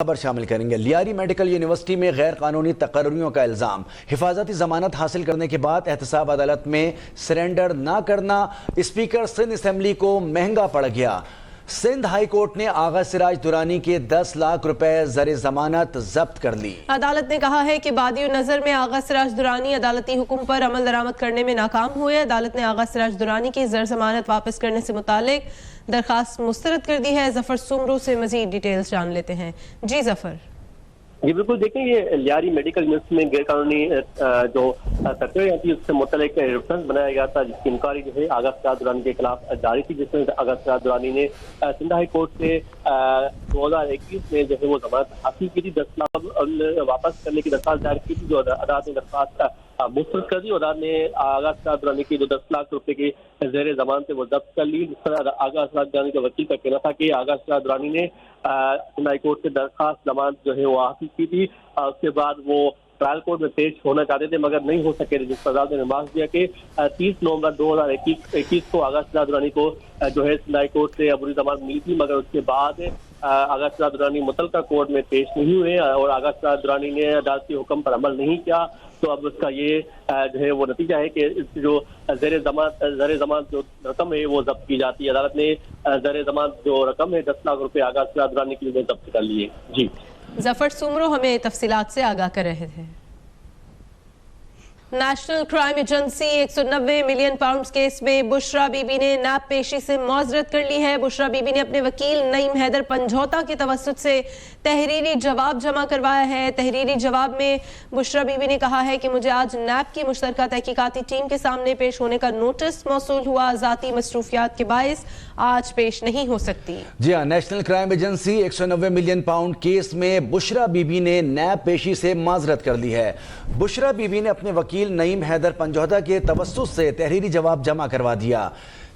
خبر شامل کریں گے۔ لیاری میڈیکل یونیورسٹی میں غیر قانونی تقرریوں کا الزام، حفاظتی ضمانت حاصل کرنے کے بعد احتساب عدالت میں سرنڈر نہ کرنا اسپیکر سندھ اسمبلی کو مہنگا پڑ گیا۔ سندھ ہائی کورٹ نے آغا سراج درانی کے 10 لاکھ روپے زر ضمانت ضبط کر لی۔ عدالت نے کہا ہے کہ بادی نظر میں آغا سراج درانی عدالتی حکم پر عمل درآمد کرنے میں ناکام ہوئے۔ عدالت نے آغا سراج درانی کی زر ضمانت واپس کرنے سے متعلق درخواست مسترد کر دی ہے۔ ظفر سومرو سے مزید ڈیٹیلز جان لیتے ہیں۔ جی ظفر۔ جی بالکل، دیکھیں یہ لیاری میڈیکل یونیورسٹی میں غیر قانونی جو تقریر تھی اس سے متعلق ریفرنس بنایا گیا تھا، جس کی انکوائری جو ہے آغا سراج درانی کے خلاف جاری تھی، جس میں آغا سراج درانی نے سندھ ہائی کورٹ سے 2021 میں جو ہے وہ ضمانت حاصل کی تھی، 10 لاکھ واپس کرنے کی درخواست دائر کی تھی، جو عدالت نے درخواست مسترد کر دی۔ عدالت نے آغا سراج درانی کی جو 10 لاکھ روپے کی زیر ضمانت وہ ضبط کر لی۔ جس پر آغا سراج درانی کے وکیل کا کہنا تھا کہ آغا سراج درانی نے سندھ ہائی کورٹ سے درخواست ضمانت جو ہے وہ حاصل کی تھی، اس کے بعد وہ ٹرائل کورٹ میں پیش ہونا چاہتے تھے مگر نہیں ہو سکے، جس پر عدالت نے نماز دیا کہ 30 نومبر 2021 کو آغا سراج درانی کو جو ہے سندھ ہائی کورٹ سے عبوری ضمانت ملی تھی، مگر اس کے بعد آغا سراج درانی متعلقہ کورٹ میں پیش نہیں ہوئے اور آغا سراج درانی نے عدالتی حکم پر عمل نہیں کیا۔ تو اب اس کا یہ جو ہے وہ نتیجہ ہے کہ جو زر ضمانت جو رقم ہے وہ ضبط کی جاتی ہے۔ عدالت نے زر ضمانت جو رقم ہے 10 لاکھ روپے آغا سراج درانی کے لیے ضبط کر لیے۔ جی ظفر سومرو ہمیں تفصیلات سے آگاہ کر رہے تھے۔ National crime agency 190 million pounds case میں بشرا بی بی نے نیب پیشی سے معذرت کر لی ہے۔ بشرا بی بی نے اپنے وکیل نعیم حیدر پنجھوتا کے توسط سے تحریری جواب جمع کروایا ہے۔ تحریری جواب میں بشرا بی بی نے کہا ہے کہ مجھے آج نیب کی مشترکہ تحقیقاتی ٹیم کے سامنے پیش ہونے کا نوٹس موصول ہوا، ذاتی مصروفیات کے باعث آج پیش نہیں ہو سکتی۔ جی ہاں، national crime agency 190 million pound case میں بشرا بی بی نے نیب پیشی سے معذرت کر لی ہے۔ بشرا بی بی نے اپنے وکیل نعیم حیدر پنجھوتا کے توسط سے تحریری جواب جمع کروا دیا۔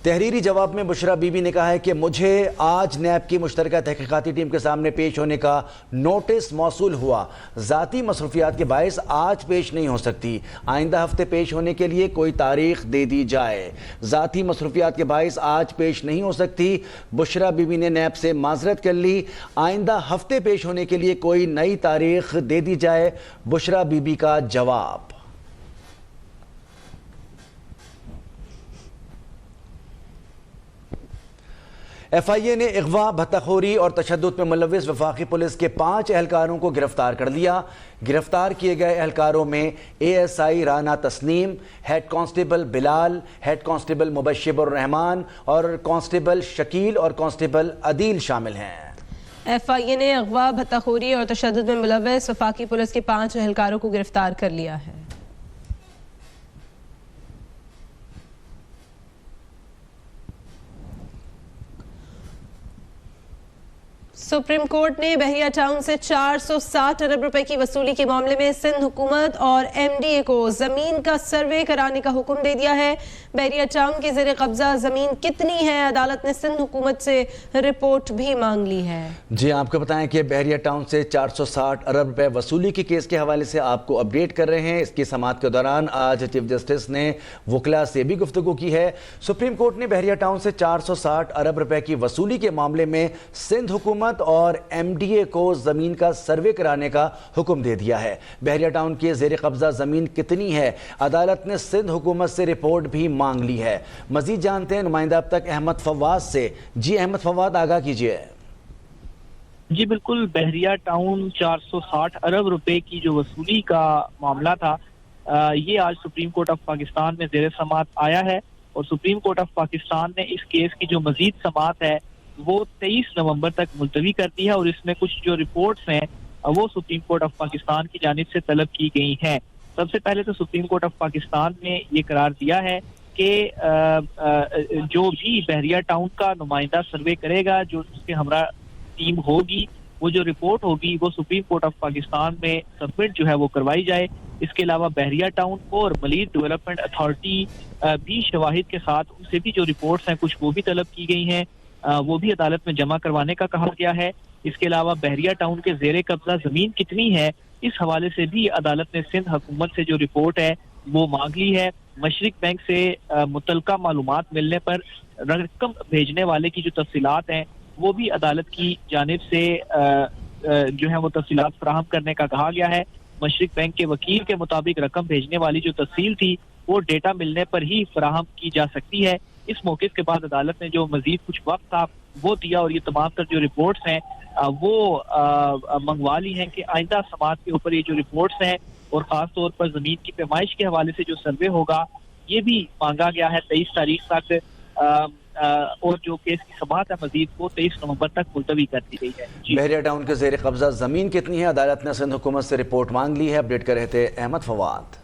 تحریری جواب میں بشرا بی بی نے کہا ہے کہ مجھے آج نیب کی مشترکہ تحقیقاتی ٹیم کے سامنے پیش ہونے کا نوٹس موصول ہوا، ذاتی مصروفیات کے باعث آج پیش نہیں ہو سکتی، آئندہ ہفتے پیش ہونے کے لیے کوئی تاریخ دے دی جائے۔ ذاتی مصروفیات کے باعث آج پیش نہیں ہو سکتی، بشرا بی بی نے نیب سے معذرت کر لی، آئندہ ہفتے پیش ہونے کے لیے کوئی نئی تاریخ دے دی جائے۔ بشرا بی بی کا جواب۔ ایف آئی اے نے اغوا، بھتہ خوری اور تشدد میں ملوث وفاقی پولیس کے 5 اہلکاروں کو گرفتار کر لیا۔ گرفتار کیے گئے اہلکاروں میں A S I Rana Tasneem, head constable Bilal, head constable Mubashir ur Rehman اور کانسٹیبل شکیل اور کانسٹیبل عدیل شامل ہیں۔ ایف آئی اے نے اغوا، بھتہ خوری اور تشدد میں ملوث وفاقی پولیس کے 5 اہلکاروں کو گرفتار کر لیا ہے۔ سپریم کورٹ نے بحریہ ٹاؤن سے 460 ارب روپے کی وصولی کے معاملے میں سندھ حکومت اور ایم ڈی اے کو زمین کا سروے کرانے کا حکم دے دیا ہے۔ بحریہ ٹاؤن کے زیر قبضہ زمین کتنی ہے، عدالت نے سندھ حکومت سے رپورٹ بھی مانگ لی ہے۔ جی آپ کو بتائیں کہ بحریہ ٹاؤن سے 460 ارب روپے وصولی کے کیس کے حوالے سے آپ کو اپڈیٹ کر رہے ہیں۔ اس کی سماعت کے دوران آج چیف جسٹس نے وکلاء سے بھی گفتگو کی ہے۔ سپریم کورٹ نے بحریہ ٹاؤن سے 460 ارب روپے کی وصولی کے معاملے میں سندھ حکومت اور ایم ڈی اے کو زمین کا سروے کرانے کا حکم دے دیا ہے۔ بحریہ ٹاؤن کے زیر قبضہ زمین کتنی ہے، عدالت نے سندھ حکومت سے رپورٹ بھی مانگ لی ہے۔ مزید جانتے ہیں نمائندہ اب تک احمد فواد سے۔ جی احمد فواد، آگاہ کیجیے۔ جی بالکل، بحریہ ٹاؤن 460 ارب روپے کی جو وصولی کا معاملہ تھا، یہ آج سپریم کورٹ آف پاکستان میں زیر سماعت آیا ہے اور سپریم کورٹ آف پاکستان نے اس کیس کی جو مزید سماعت ہے وہ 23 نومبر تک ملتوی کر دی ہے اور اس میں کچھ جو رپورٹس ہیں وہ سپریم کورٹ آف پاکستان کی جانب سے طلب کی گئی ہیں۔ سب سے پہلے تو سپریم کورٹ آف پاکستان نے یہ قرار دیا ہے کہ جو بھی بحریہ ٹاؤن کا نمائندہ سروے کرے گا، جو اس کے ہمراہ ٹیم ہوگی، وہ جو رپورٹ ہوگی وہ سپریم کورٹ آف پاکستان میں سبمٹ جو ہے وہ کروائی جائے۔ اس کے علاوہ بحریہ ٹاؤن کو اور ملیٹ ڈیولپمنٹ اتھارٹی بھی شواہد کے ساتھ ان سے بھی جو رپورٹس ہیں کچھ وہ بھی طلب کی گئی ہیں، وہ بھی عدالت میں جمع کروانے کا کہا گیا ہے۔ اس کے علاوہ بحریہ ٹاؤن کے زیر قبضہ زمین کتنی ہے، اس حوالے سے بھی عدالت نے سندھ حکومت سے جو رپورٹ ہے وہ مانگ لی ہے۔ مشرق بینک سے متعلقہ معلومات ملنے پر رقم بھیجنے والے کی جو تفصیلات ہیں وہ بھی عدالت کی جانب سے جو ہے وہ تفصیلات فراہم کرنے کا کہا گیا ہے۔ مشرق بینک کے وکیل کے مطابق رقم بھیجنے والی جو تفصیل تھی وہ ڈیٹا ملنے پر ہی فراہم کی جا سکتی ہے۔ اس موقف کے بعد عدالت نے جو مزید کچھ وقت تھا وہ دیا اور یہ تمام تر جو رپورٹس ہیں وہ منگوا لی ہیں کہ آئندہ سماعت کے اوپر یہ جو رپورٹس ہیں اور خاص طور پر زمین کی پیمائش کے حوالے سے جو سروے ہوگا یہ بھی مانگا گیا ہے 23 تاریخ تک، اور جو کیس کی سماعت ہے مزید وہ 23 نومبر تک ملتوی کر دی گئی ہے۔ بحریہ ٹاؤن کے زیر قبضہ زمین کتنی ہے؟ عدالت نے سندھ حکومت سے رپورٹ مانگ لی ہے۔ اپڈیٹ کر رہے تھے احمد فواد۔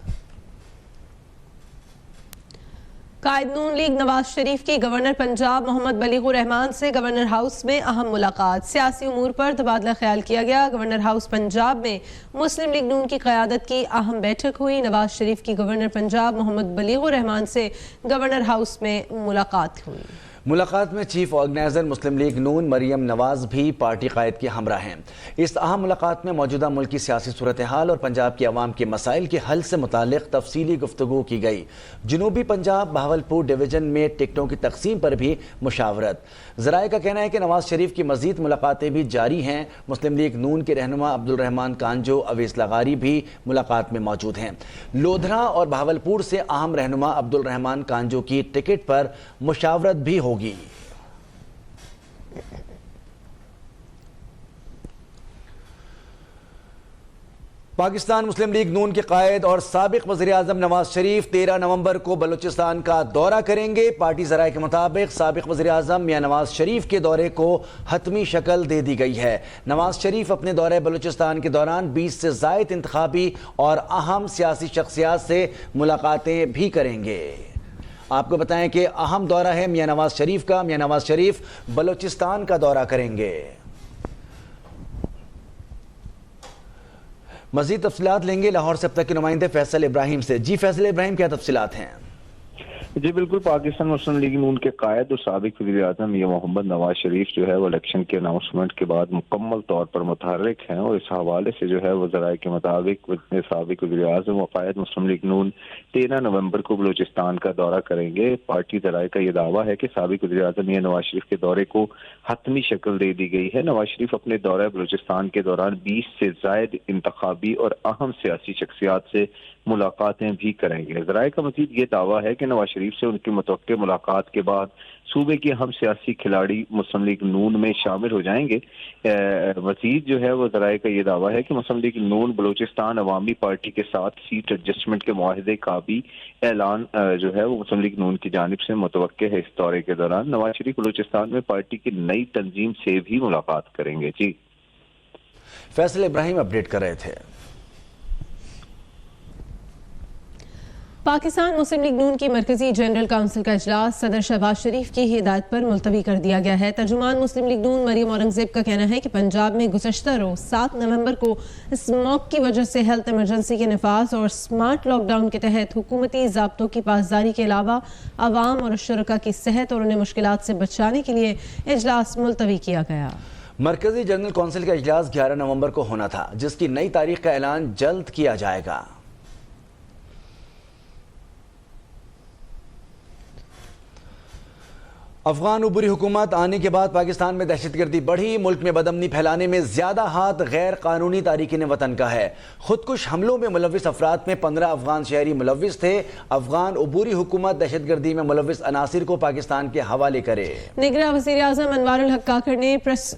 قائد نون لیگ نواز شریف کی گورنر پنجاب محمد بلیغ الرحمان سے گورنر ہاؤس میں اہم ملاقات، سیاسی امور پر تبادلہ خیال کیا گیا۔ گورنر ہاؤس پنجاب میں مسلم لیگ نون کی قیادت کی اہم بیٹھک ہوئی۔ نواز شریف کی گورنر پنجاب محمد بلیغ الرحمان سے گورنر ہاؤس میں ملاقات ہوئی۔ ملاقات میں چیف آرگنائزر مسلم لیگ نون مریم نواز بھی پارٹی قائد کے ہمراہ ہیں۔ اس اہم ملاقات میں موجودہ ملک کی سیاسی صورتحال اور پنجاب کے عوام کے مسائل کے حل سے متعلق تفصیلی گفتگو کی گئی۔ جنوبی پنجاب بہاولپور ڈویژن میں ٹکٹوں کی تقسیم پر بھی مشاورت۔ ذرائع کا کہنا ہے کہ نواز شریف کی مزید ملاقاتیں بھی جاری ہیں۔ مسلم لیگ نون کے رہنما عبدالرحمان کانجو اویس لغاری بھی ملاقات میں موجود ہیں۔ لودھرا اور بہاولپور سے اہم رہنما عبدالرحمان کانجو کی ٹکٹ پر مشاورت بھی ہوگی۔ پاکستان مسلم لیگ نون کے قائد اور سابق وزیر اعظم نواز شریف 13 نومبر کو بلوچستان کا دورہ کریں گے۔ پارٹی ذرائع کے مطابق سابق وزیر اعظم میاں نواز شریف کے دورے کو حتمی شکل دے دی گئی ہے۔ نواز شریف اپنے دورہ بلوچستان کے دوران 20 سے زائد انتخابی اور اہم سیاسی شخصیات سے ملاقاتیں بھی کریں گے۔ آپ کو بتائیں کہ اہم دورہ ہے میاں نواز شریف کا۔ میاں نواز شریف بلوچستان کا دورہ کریں گے۔ مزید تفصیلات لیں گے لاہور سے اب تک کے نمائندے فیصل ابراہیم سے۔ جی فیصل ابراہیم، کیا تفصیلات ہیں؟ جی بالکل، پاکستان مسلم لیگ نون کے قائد اور سابق وزیر اعظم یہ محمد نواز شریف جو ہے وہ الیکشن کے اناؤنسمنٹ کے بعد مکمل طور پر متحرک ہیں، اور اس حوالے سے جو ہے وہ ذرائع کے مطابق سابق وزیر اعظم و قائد مسلم لیگ نون 13 نومبر کو بلوچستان کا دورہ کریں گے۔ پارٹی ذرائع کا یہ دعویٰ ہے کہ سابق وزیر اعظم یہ نواز شریف کے دورے کو حتمی شکل دے دی گئی ہے۔ نواز شریف اپنے دورہ بلوچستان کے دوران 20 سے زائد انتخابی اور اہم سیاسی شخصیات سے ملاقاتیں بھی کریں گے۔ ذرائع کا مزید یہ دعویٰ ہے کہ نواز شریف سے ان کی متوقع ملاقات کے بعد صوبے کے اہم سیاسی کھلاڑی مسلم لیگ نون میں شامل ہو جائیں گے۔ مزید جو ہے وہ ذرائع کا یہ دعویٰ ہے کہ مسلم لیگ نون بلوچستان عوامی پارٹی کے ساتھ سیٹ ایڈجسٹمنٹ کے معاہدے کا بھی اعلان جو ہے وہ مسلم لیگ نون کی جانب سے متوقع ہے۔ اس دورے کے دوران نواز شریف بلوچستان میں پارٹی کی نئی تنظیم سے بھی ملاقات کریں گے۔ جی فیصل ابراہیم اپڈیٹ کر رہے تھے۔ پاکستان مسلم لیگ نون کی مرکزی جنرل کونسل کا اجلاس صدر شہباز شریف کی ہدایت پر ملتوی کر دیا گیا ہے۔ ترجمان مسلم لیگ نون مریم اورنگزیب کا کہنا ہے کہ پنجاب میں گزشتہ روز 7 نومبر کو اسموگ کی وجہ سے ہیلتھ ایمرجنسی کے نفاذ اور سمارٹ لاک ڈاؤن کے تحت حکومتی ضابطوں کی پاسداری کے علاوہ عوام اور شرکاء کی صحت اور انہیں مشکلات سے بچانے کے لیے اجلاس ملتوی کیا گیا۔ مرکزی جنرل کونسل کا اجلاس 11 نومبر کو ہونا تھا، جس کی نئی تاریخ کا اعلان جلد کیا جائے گا۔ افغان عبوری حکومت آنے کے بعد پاکستان میں دہشت گردی بڑھی۔ ملک میں بدامنی پھیلانے میں زیادہ ہاتھ غیر قانونی تارکین وطن کا ہے۔ خودکش حملوں میں ملوث افراد میں 15 افغان شہری ملوث تھے۔ افغان عبوری حکومت دہشت گردی میں ملوث عناصر کو پاکستان کے حوالے کرے۔ نگراں وزیر اعظم انوار الحق کاکڑ نے پریس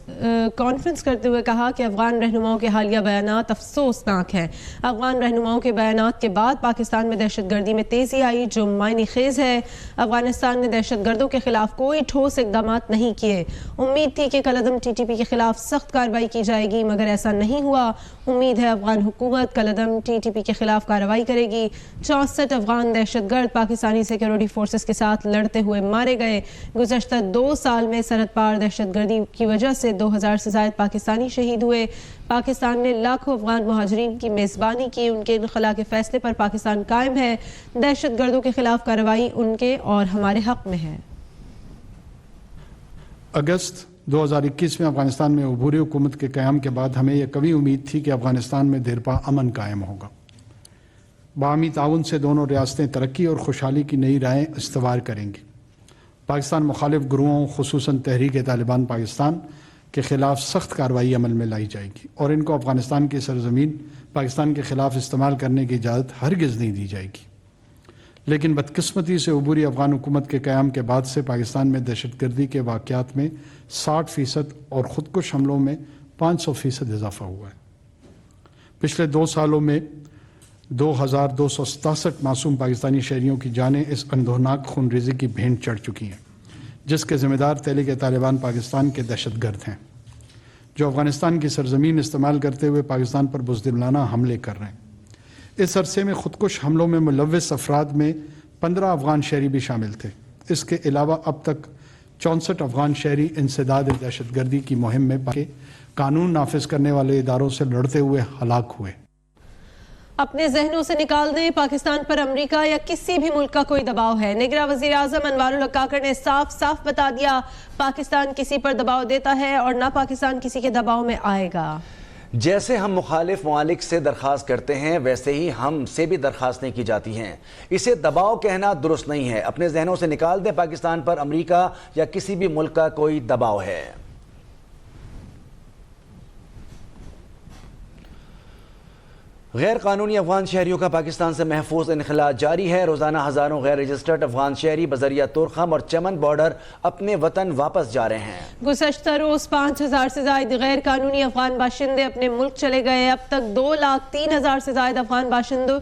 کانفرنس کرتے ہوئے کہا کہ افغان رہنماؤں کے حالیہ بیانات افسوسناک ہیں۔ افغان رہنماؤں کے بیانات کے بعد پاکستان میں دہشت گردی میں تیزی آئی، جو معنی خیز ہے۔ افغانستان نے دہشت گردوں کے خلاف کوئی ٹھوس اقدامات نہیں کیے۔ امید تھی کہ کالعدم ٹی ٹی پی کے خلاف سخت کارروائی کی جائے گی، مگر ایسا نہیں ہوا۔ امید ہے افغان حکومت کالعدم ٹی ٹی پی کے خلاف کارروائی کرے گی۔ 64 افغان دہشت گرد پاکستانی سیکیورٹی فورسز کے ساتھ لڑتے ہوئے مارے گئے۔ گزشتہ 2 سال میں سرحد پار دہشت گردی کی وجہ سے 2000 سے زائد پاکستانی شہید ہوئے۔ پاکستان نے لاکھوں افغان مہاجرین کی میزبانی کی۔ ان کے انخلا کے فیصلے پر پاکستان قائم ہے۔ دہشت گردوں کے خلاف کارروائی ان کے اور ہمارے حق میں ہے۔ اگست 2021 میں افغانستان میں عبوری حکومت کے قیام کے بعد ہمیں یہ قوی امید تھی کہ افغانستان میں دیرپا امن قائم ہوگا۔ باہمی تعاون سے دونوں ریاستیں ترقی اور خوشحالی کی نئی راہیں استوار کریں گی۔ پاکستان مخالف گروہوں خصوصاً تحریک طالبان پاکستان کے خلاف سخت کارروائی عمل میں لائی جائے گی اور ان کو افغانستان کی سرزمین پاکستان کے خلاف استعمال کرنے کی اجازت ہرگز نہیں دی جائے گی۔ لیکن بدقسمتی سے عبوری افغان حکومت کے قیام کے بعد سے پاکستان میں دہشت گردی کے واقعات میں 60% اور خودکش حملوں میں 500% اضافہ ہوا ہے۔ پچھلے 2 سالوں میں 2267 معصوم پاکستانی شہریوں کی جانیں اس اندوہناک خون ریزی کی بھینٹ چڑھ چکی ہیں، جس کے ذمہ دار تحریک طالبان پاکستان کے دہشت گرد ہیں، جو افغانستان کی سرزمین استعمال کرتے ہوئے پاکستان پر بزدلانہ حملے کر رہے ہیں۔ اس عرصے میں خودکش حملوں میں ملوث افراد میں 15 افغان شہری بھی شامل تھے۔ اس کے علاوہ اب تک 64 افغان شہری انسداد دہشت گردی کی مہم میں قانون نافذ کرنے والے اداروں سے لڑتے ہوئے ہلاک ہوئے۔ اپنے ذہنوں سے نکال دیں، پاکستان پر امریکہ یا کسی بھی ملک کا کوئی دباؤ ہے۔ نگراں وزیر اعظم انوار الحق کاکڑ نے صاف صاف بتا دیا، پاکستان کسی پر دباؤ دیتا ہے اور نہ پاکستان کسی کے دباؤ میں آئے گا۔ جیسے ہم مخالف ممالک سے درخواست کرتے ہیں ویسے ہی ہم سے بھی درخواستیں کی جاتی ہیں۔ اسے دباؤ کہنا درست نہیں ہے۔ اپنے ذہنوں سے نکال دیں، پاکستان پر امریکہ یا کسی بھی ملک کا کوئی دباؤ ہے۔ غیر قانونی افغان شہریوں کا پاکستان سے محفوظ انخلاء جاری ہے۔ روزانہ ہزاروں غیر رجسٹرڈ افغان شہری بذریعہ تورخم اور چمن بارڈر اپنے وطن واپس جا رہے ہیں۔ گزشتہ روز 5000 سے زائد غیر قانونی افغان باشندے اپنے ملک چلے گئے۔ اب تک 2,03,000 سے زائد افغان باشندوں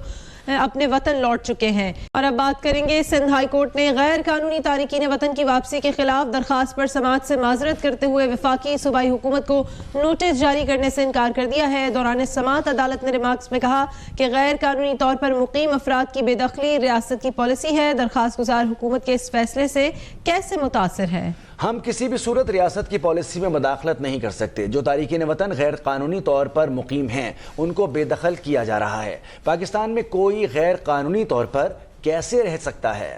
اپنے وطن لوٹ چکے ہیں۔ اور اب بات کریں گے، سندھ ہائی کورٹ نے غیر قانونی تارکین وطن کی واپسی کے خلاف درخواست پر سماعت سے معذرت کرتے ہوئے وفاقی صوبائی حکومت کو نوٹس جاری کرنے سے انکار کر دیا ہے۔ دوران سماعت عدالت نے ریمارکس میں کہا کہ غیر قانونی طور پر مقیم افراد کی بے دخلی ریاست کی پالیسی ہے۔ درخواست گزار حکومت کے اس فیصلے سے کیسے متاثر ہے؟ ہم کسی بھی صورت ریاست کی پالیسی میں مداخلت نہیں کر سکتے۔ جو تارکین وطن غیر قانونی طور پر مقیم ہیں ان کو بے دخل کیا جا رہا ہے۔ پاکستان میں کوئی غیر قانونی طور پر کیسے رہ سکتا ہے؟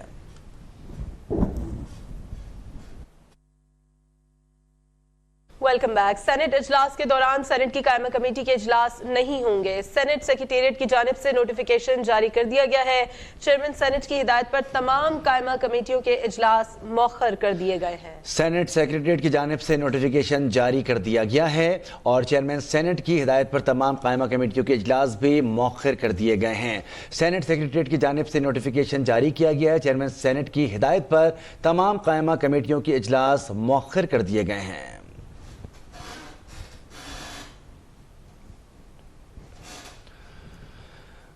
Welcome back. سینٹ اجلاس کے دوران سینٹ کی قائمہ کمیٹی کے اجلاس نہیں ہوں گے۔ سینٹ سیکریٹریٹ کی جانب سے نوٹیفیکیشن جاری کر دیا گیا ہے۔ چیئرمین سینٹ کی ہدایت پر تمام قائمہ کمیٹیوں کے اجلاس مؤخر کر دیے گئے ہیں۔ سینٹ سیکریٹریٹ کی جانب سے نوٹیفیکیشن جاری کر دیا گیا ہے اور چیئرمین سینٹ کی ہدایت پر تمام قائمہ کمیٹیوں کے اجلاس بھی مؤخر کر دیے گئے ہیں۔ سینٹ سیکریٹریٹ کی جانب سے نوٹیفیکیشن جاری کیا گیا ہے۔ چیئرمین سینٹ کی ہدایت پر تمام قائمہ کمیٹیوں کے اجلاس مؤخر کر دیے گئے ہیں۔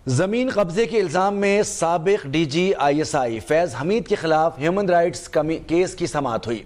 زمین قبضے کے الزام میں سابق ڈی جی ISI فیض حمید کے خلاف ہیومن رائٹس کیس کی سماعت ہوئی۔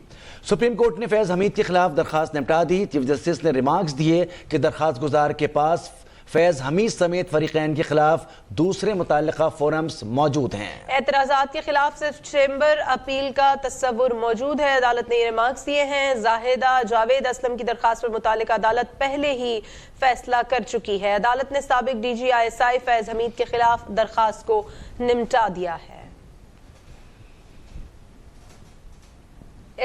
سپریم کورٹ نے فیض حمید کے خلاف درخواست نمٹا دی۔ چیف جسٹس نے ریمارکس دیے کہ درخواست گزار کے پاس فیض حمید سمیت فریقین کے خلاف دوسرے متعلقہ فورمز موجود ہیں۔ اعتراضات کے خلاف صرف چیمبر اپیل کا تصور موجود ہے۔ عدالت نے یہ ریمارکس دیے ہیں۔ زاہدہ جاوید اسلم کی درخواست پر متعلقہ عدالت پہلے ہی فیصلہ کر چکی ہے۔ عدالت نے سابق ڈی جی ISI فیض حمید کے خلاف درخواست کو نمٹا دیا ہے۔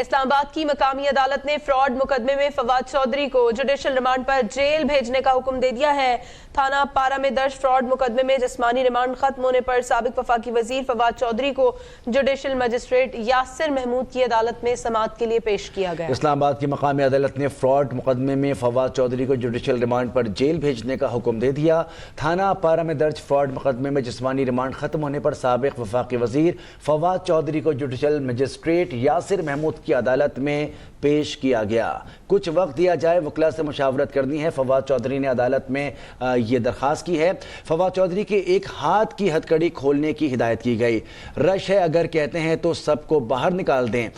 اسلام آباد کی مقامی عدالت نے فراڈ مقدمے میں فواد چودھری کو جوڈیشل ریمانڈ پر جیل بھیجنے کا حکم دے دیا ہے۔ تھانہ پارا میں درج فراڈ مقدمے میں جسمانی ریمانڈ ختم ہونے پر سابق وفاقی وزیر فواد چودھری کو جوڈیشل مجسٹریٹ یاسر محمود کی عدالت میں سماعت کے لیے پیش کیا گیا۔ اسلام آباد کی مقامی عدالت نے فراڈ مقدمے میں فواد چودھری کو جوڈیشل ریمانڈ پر جیل بھیجنے کا حکم دے دیا۔ تھانہ پارا میں درج فراڈ مقدمے میں جسمانی ریمانڈ ختم ہونے پر سابق وفاقی وزیر فواد چودھری کو جوڈیشل مجسٹریٹ یاسر محمود کی عدالت میں پیش کیا گیا۔ کچھ وقت دیا جائے، وکلا سے مشاورت کرنی ہے۔ فواد چودھری نے عدالت میں یہ درخواست کی ہے۔ فواد چودھری کے ایک ہاتھ کی ہتھکڑی کھولنے کی ہدایت کی گئی۔ رش ہے اگر کہتے ہیں تو سب کو باہر نکال دیں۔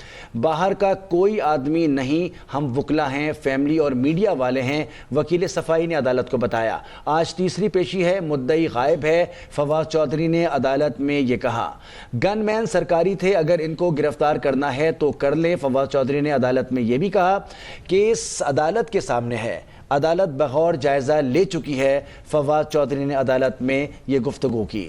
باہر کا کوئی آدمی نہیں، ہم وکلا ہیں، فیملی اور میڈیا والے ہیں، وکیل صفائی نے عدالت کو بتایا۔ آج تیسری پیشی ہے، مدعی غائب ہے۔ فواد چودھری نے عدالت میں یہ کہا، گن مین سرکاری تھے، اگر ان کو گرفتار کرنا ہے تو کر لیں۔ فواد چودھری نے عدالت میں یہ بھی کہا کہ اس عدالت کے سامنے ہے، عدالت بغور جائزہ لے چکی ہے۔ فواد چودھری نے عدالت میں یہ گفتگو کی۔